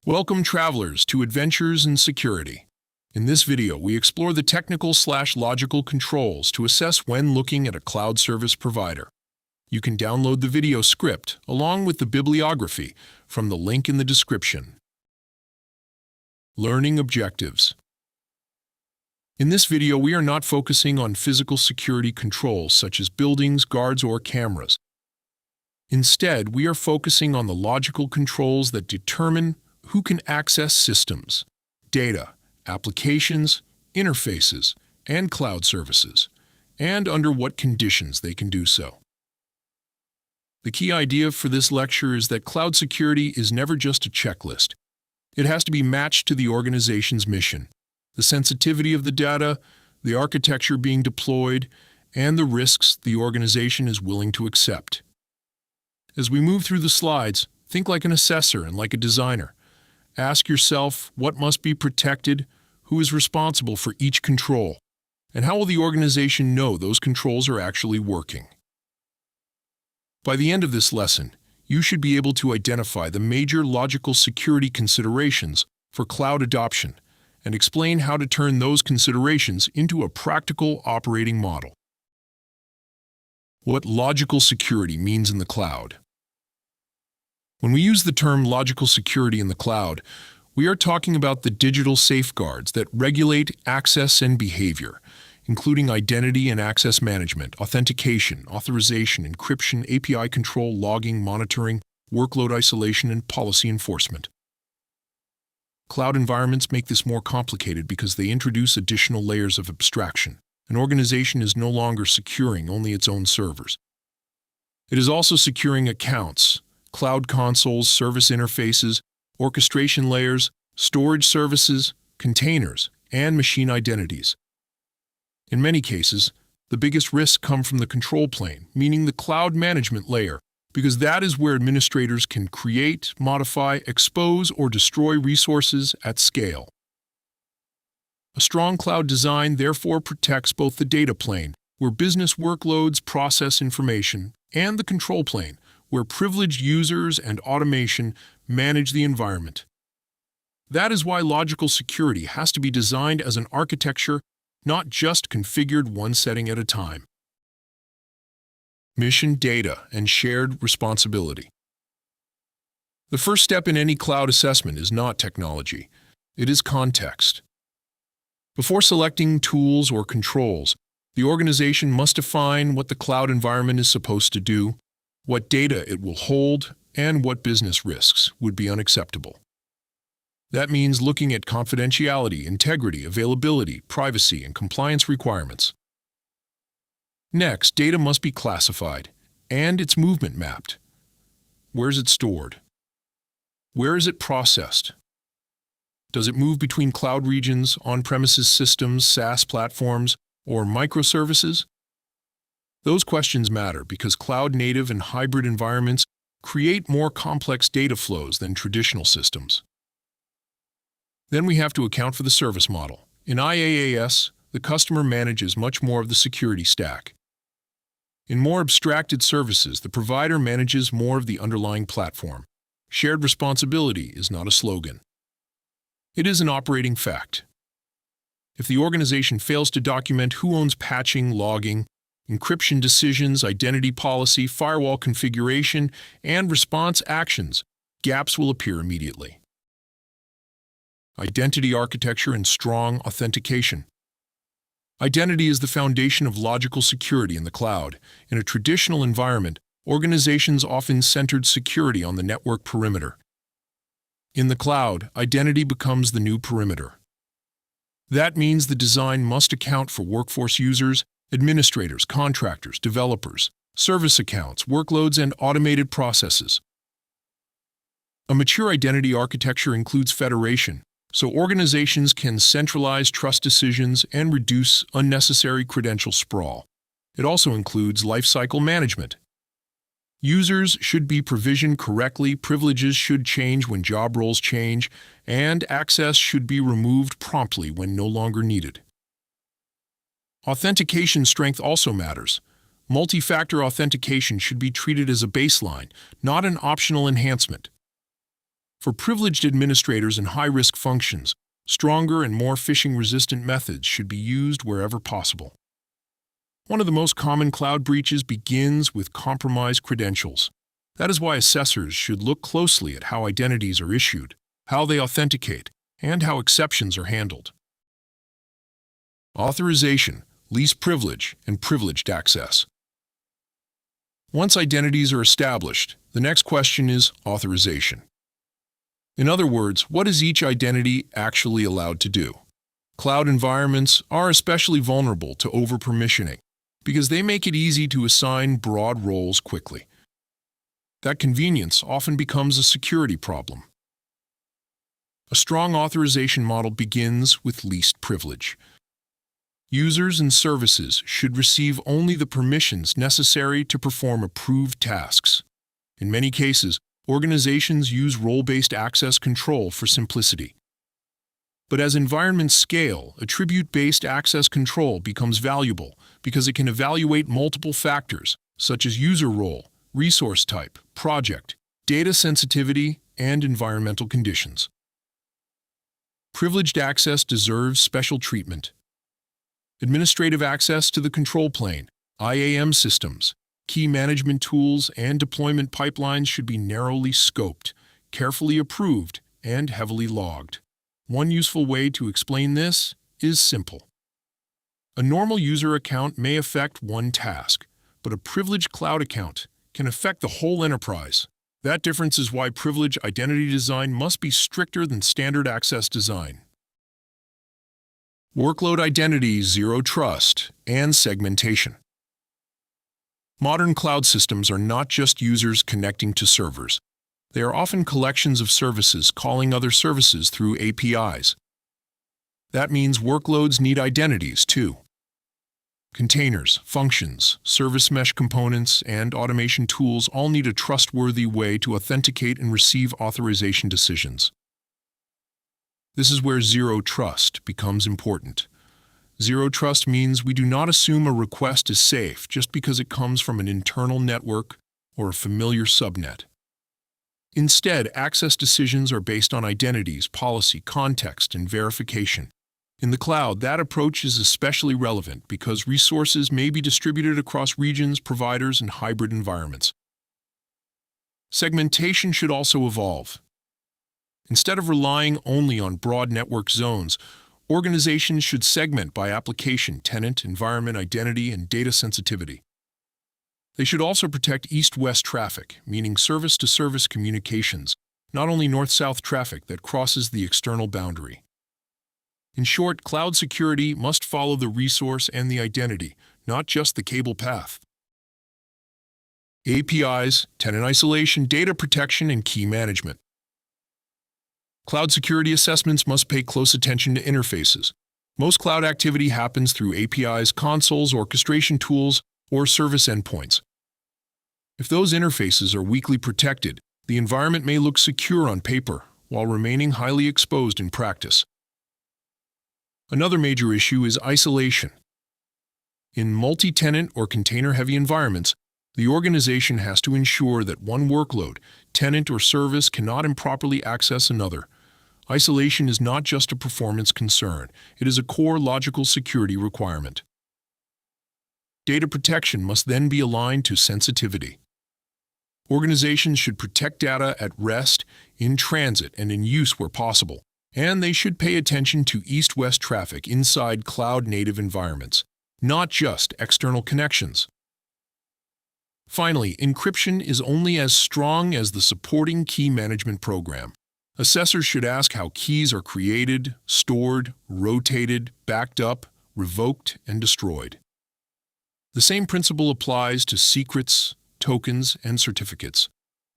Welcome travelers to Adventures in Security. In this video, we explore the technical/logical controls to assess when looking at a cloud service provider. You can download the video script along with the bibliography from the link in the description. Learning objectives. In this video, we are not focusing on physical security controls such as buildings, guards, or cameras. Instead, we are focusing on the logical controls that determine who can access systems, data, applications, interfaces, and cloud services, and under what conditions they can do so. The key idea for this lecture is that cloud security is never just a checklist. It has to be matched to the organization's mission, the sensitivity of the data, the architecture being deployed, and the risks the organization is willing to accept. As we move through the slides, think like an assessor and like a designer. Ask yourself what must be protected, who is responsible for each control, and how will the organization know those controls are actually working. By the end of this lesson, you should be able to identify the major logical security considerations for cloud adoption and explain how to turn those considerations into a practical operating model. What logical security means in the cloud. When we use the term logical security in the cloud, we are talking about the digital safeguards that regulate access and behavior, including identity and access management, authentication, authorization, encryption, API control, logging, monitoring, workload isolation, and policy enforcement. Cloud environments make this more complicated because they introduce additional layers of abstraction. An organization is no longer securing only its own servers. It is also securing accounts, cloud consoles, service interfaces, orchestration layers, storage services, containers, and machine identities. In many cases, the biggest risks come from the control plane, meaning the cloud management layer, because that is where administrators can create, modify, expose, or destroy resources at scale. A strong cloud design therefore protects both the data plane, where business workloads process information, and the control plane, where privileged users and automation manage the environment. That is why logical security has to be designed as an architecture, not just configured one setting at a time. Mission, data, and shared responsibility. The first step in any cloud assessment is not technology. It is context. Before selecting tools or controls, the organization must define what the cloud environment is supposed to do, what data it will hold, and what business risks would be unacceptable. That means looking at confidentiality, integrity, availability, privacy, and compliance requirements. Next, data must be classified and its movement mapped. Where is it stored? Where is it processed? Does it move between cloud regions, on-premises systems, SaaS platforms, or microservices? Those questions matter because cloud-native and hybrid environments create more complex data flows than traditional systems. Then we have to account for the service model. In IaaS, the customer manages much more of the security stack. In more abstracted services, the provider manages more of the underlying platform. Shared responsibility is not a slogan. It is an operating fact. If the organization fails to document who owns patching, logging, encryption decisions, identity policy, firewall configuration, and response actions, gaps will appear immediately. Identity architecture and strong authentication. Identity is the foundation of logical security in the cloud. In a traditional environment, organizations often centered security on the network perimeter. In the cloud, identity becomes the new perimeter. That means the design must account for workforce users, administrators, contractors, developers, service accounts, workloads, and automated processes. A mature identity architecture includes federation, so organizations can centralize trust decisions and reduce unnecessary credential sprawl. It also includes lifecycle management. Users should be provisioned correctly, privileges should change when job roles change, and access should be removed promptly when no longer needed. Authentication strength also matters. Multi-factor authentication should be treated as a baseline, not an optional enhancement. For privileged administrators and high-risk functions, stronger and more phishing-resistant methods should be used wherever possible. One of the most common cloud breaches begins with compromised credentials. That is why assessors should look closely at how identities are issued, how they authenticate, and how exceptions are handled. Authorization, least privilege, and privileged access. Once identities are established, the next question is authorization. In other words, what is each identity actually allowed to do? Cloud environments are especially vulnerable to over-permissioning because they make it easy to assign broad roles quickly. That convenience often becomes a security problem. A strong authorization model begins with least privilege. Users and services should receive only the permissions necessary to perform approved tasks. In many cases, organizations use role-based access control for simplicity. But as environments scale, attribute-based access control becomes valuable because it can evaluate multiple factors, such as user role, resource type, project, data sensitivity, and environmental conditions. Privileged access deserves special treatment. Administrative access to the control plane, IAM systems, key management tools, and deployment pipelines should be narrowly scoped, carefully approved, and heavily logged. One useful way to explain this is simple. A normal user account may affect one task, but a privileged cloud account can affect the whole enterprise. That difference is why privilege identity design must be stricter than standard access design. Workload identity, zero trust, and segmentation. Modern cloud systems are not just users connecting to servers. They are often collections of services calling other services through APIs. That means workloads need identities, too. Containers, functions, service mesh components, and automation tools all need a trustworthy way to authenticate and receive authorization decisions. This is where zero trust becomes important. Zero trust means we do not assume a request is safe just because it comes from an internal network or a familiar subnet. Instead, access decisions are based on identities, policy, context, and verification. In the cloud, that approach is especially relevant because resources may be distributed across regions, providers, and hybrid environments. Segmentation should also evolve. Instead of relying only on broad network zones, organizations should segment by application, tenant, environment, identity, and data sensitivity. They should also protect east-west traffic, meaning service-to-service communications, not only north-south traffic that crosses the external boundary. In short, cloud security must follow the resource and the identity, not just the cable path. APIs, tenant isolation, data protection, and key management. Cloud security assessments must pay close attention to interfaces. Most cloud activity happens through APIs, consoles, orchestration tools, or service endpoints. If those interfaces are weakly protected, the environment may look secure on paper while remaining highly exposed in practice. Another major issue is isolation. In multi-tenant or container-heavy environments, the organization has to ensure that one workload, tenant, or service cannot improperly access another. Isolation is not just a performance concern, it is a core logical security requirement. Data protection must then be aligned to sensitivity. Organizations should protect data at rest, in transit, and in use where possible, and they should pay attention to east-west traffic inside cloud-native environments, not just external connections. Finally, encryption is only as strong as the supporting key management program. Assessors should ask how keys are created, stored, rotated, backed up, revoked, and destroyed. The same principle applies to secrets, tokens, and certificates.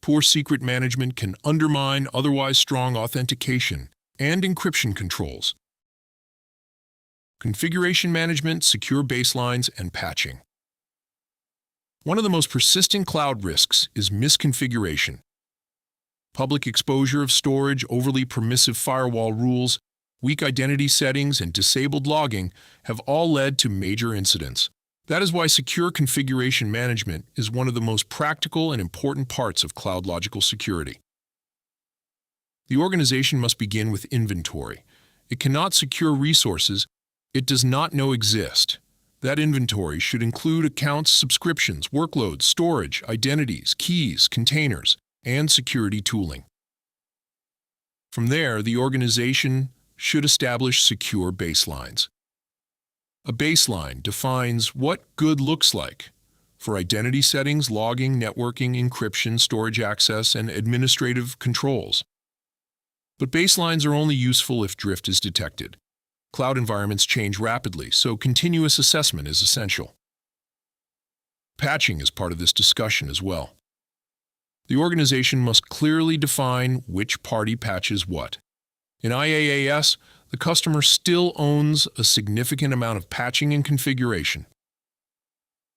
Poor secret management can undermine otherwise strong authentication and encryption controls. Configuration management, secure baselines, and patching. One of the most persistent cloud risks is misconfiguration. Public exposure of storage, overly permissive firewall rules, weak identity settings, and disabled logging have all led to major incidents. That is why secure configuration management is one of the most practical and important parts of cloud logical security. The organization must begin with inventory. It cannot secure resources it does not know exist. That inventory should include accounts, subscriptions, workloads, storage, identities, keys, containers, and security tooling. From there, the organization should establish secure baselines. A baseline defines what good looks like for identity settings, logging, networking, encryption, storage access, and administrative controls. But baselines are only useful if drift is detected. Cloud environments change rapidly, so continuous assessment is essential. Patching is part of this discussion as well. The organization must clearly define which party patches what. In IaaS, the customer still owns a significant amount of patching and configuration.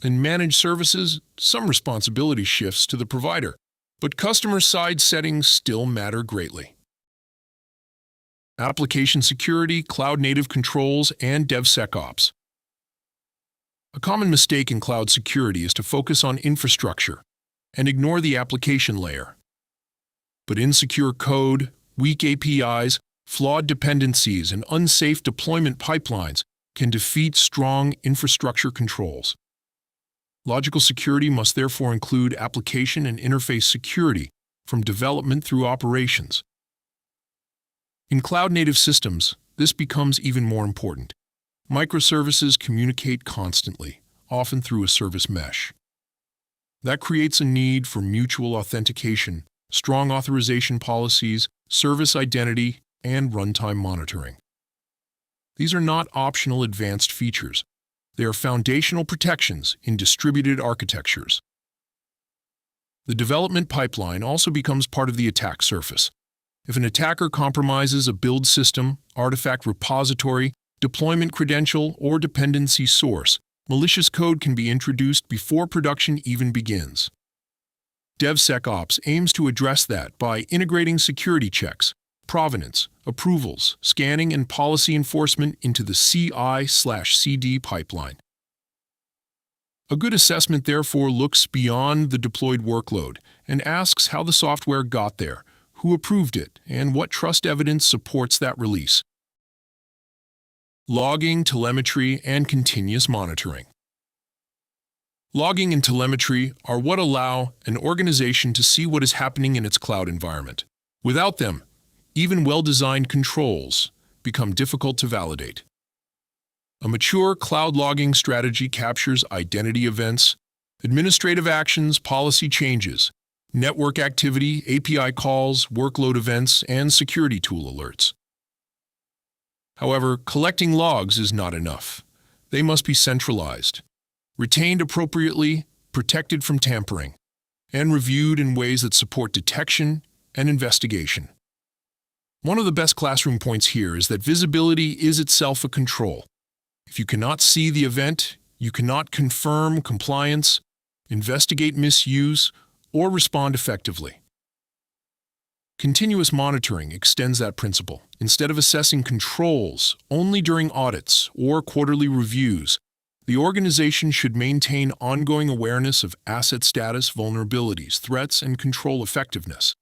In managed services, some responsibility shifts to the provider, but customer-side settings still matter greatly. Application security, cloud-native controls, and DevSecOps. A common mistake in cloud security is to focus on infrastructure and ignore the application layer. But insecure code, weak APIs, flawed dependencies, and unsafe deployment pipelines can defeat strong infrastructure controls. Logical security must therefore include application and interface security from development through operations. In cloud-native systems, this becomes even more important. Microservices communicate constantly, often through a service mesh. That creates a need for mutual authentication, strong authorization policies, service identity, and runtime monitoring. These are not optional advanced features. They are foundational protections in distributed architectures. The development pipeline also becomes part of the attack surface. If an attacker compromises a build system, artifact repository, deployment credential, or dependency source, malicious code can be introduced before production even begins. DevSecOps aims to address that by integrating security checks, provenance, approvals, scanning, and policy enforcement into the CI/CD pipeline. A good assessment therefore looks beyond the deployed workload and asks how the software got there, who approved it, and what trust evidence supports that release. Logging, telemetry, and continuous monitoring. Logging and telemetry are what allow an organization to see what is happening in its cloud environment. Without them, even well-designed controls become difficult to validate. A mature cloud logging strategy captures identity events, administrative actions, policy changes, network activity, API calls, workload events, and security tool alerts. However, collecting logs is not enough. They must be centralized, retained appropriately, protected from tampering, and reviewed in ways that support detection and investigation. One of the best classroom points here is that visibility is itself a control. If you cannot see the event, you cannot confirm compliance, investigate misuse, or respond effectively. Continuous monitoring extends that principle. Instead of assessing controls only during audits or quarterly reviews, the organization should maintain ongoing awareness of asset status, vulnerabilities, threats, and control effectiveness.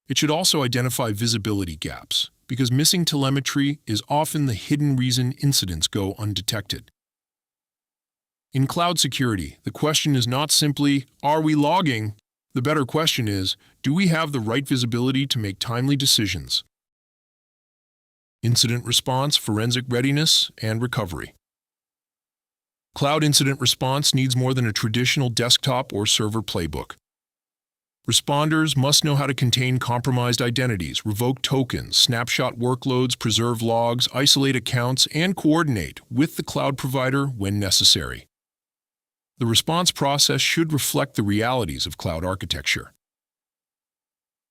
It should also identify visibility gaps, because missing telemetry is often the hidden reason incidents go undetected. In cloud security, the question is not simply, are we logging? The better question is, do we have the right visibility to make timely decisions? Incident response, forensic readiness, and recovery. Cloud incident response needs more than a traditional desktop or server playbook. Responders must know how to contain compromised identities, revoke tokens, snapshot workloads, preserve logs, isolate accounts, and coordinate with the cloud provider when necessary. The response process should reflect the realities of cloud architecture.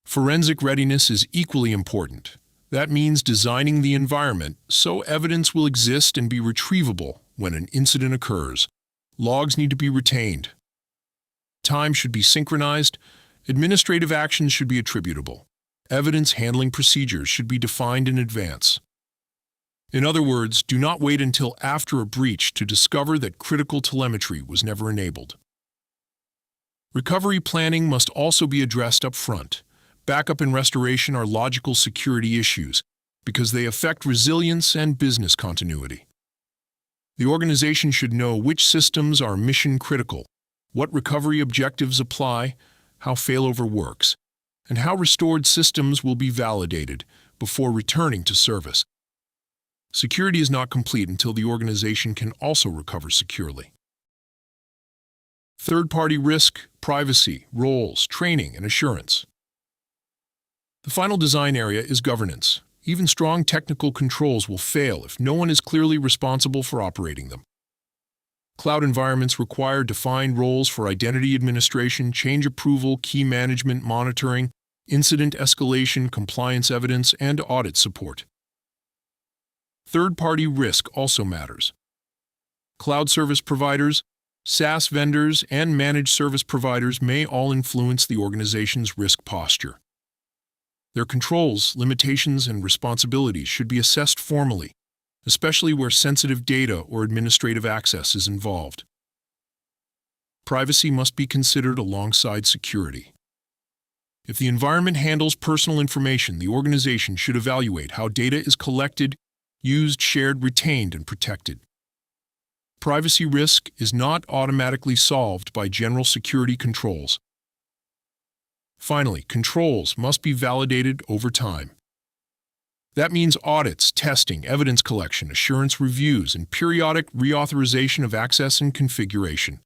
Forensic readiness is equally important. That means designing the environment so evidence will exist and be retrievable when an incident occurs. Logs need to be retained. Time should be synchronized. Administrative actions should be attributable. Evidence handling procedures should be defined in advance. In other words, do not wait until after a breach to discover that critical telemetry was never enabled. Recovery planning must also be addressed up front. Backup and restoration are logical security issues because they affect resilience and business continuity. The organization should know which systems are mission-critical, what recovery objectives apply, how failover works, and how restored systems will be validated before returning to service. Security is not complete until the organization can also recover securely. Third-party risk, privacy, roles, training, and assurance. The final design area is governance. Even strong technical controls will fail if no one is clearly responsible for operating them. Cloud environments require defined roles for identity administration, change approval, key management monitoring, incident escalation, compliance evidence, and audit support. Third-party risk also matters. Cloud service providers, SaaS vendors, and managed service providers may all influence the organization's risk posture. Their controls, limitations, and responsibilities should be assessed formally, especially where sensitive data or administrative access is involved. Privacy must be considered alongside security. If the environment handles personal information, the organization should evaluate how data is collected, used, shared, retained, and protected. Privacy risk is not automatically solved by general security controls. Finally, controls must be validated over time. That means audits, testing, evidence collection, assurance reviews, and periodic reauthorization of access and configuration.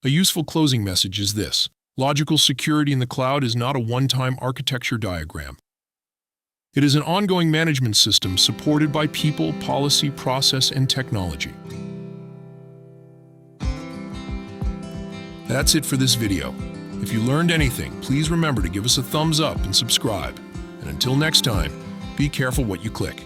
A useful closing message is this: logical security in the cloud is not a one-time architecture diagram. It is an ongoing management system supported by people, policy, process, and technology. That's it for this video. If you learned anything, please remember to give us a thumbs up and subscribe. And until next time, be careful what you click.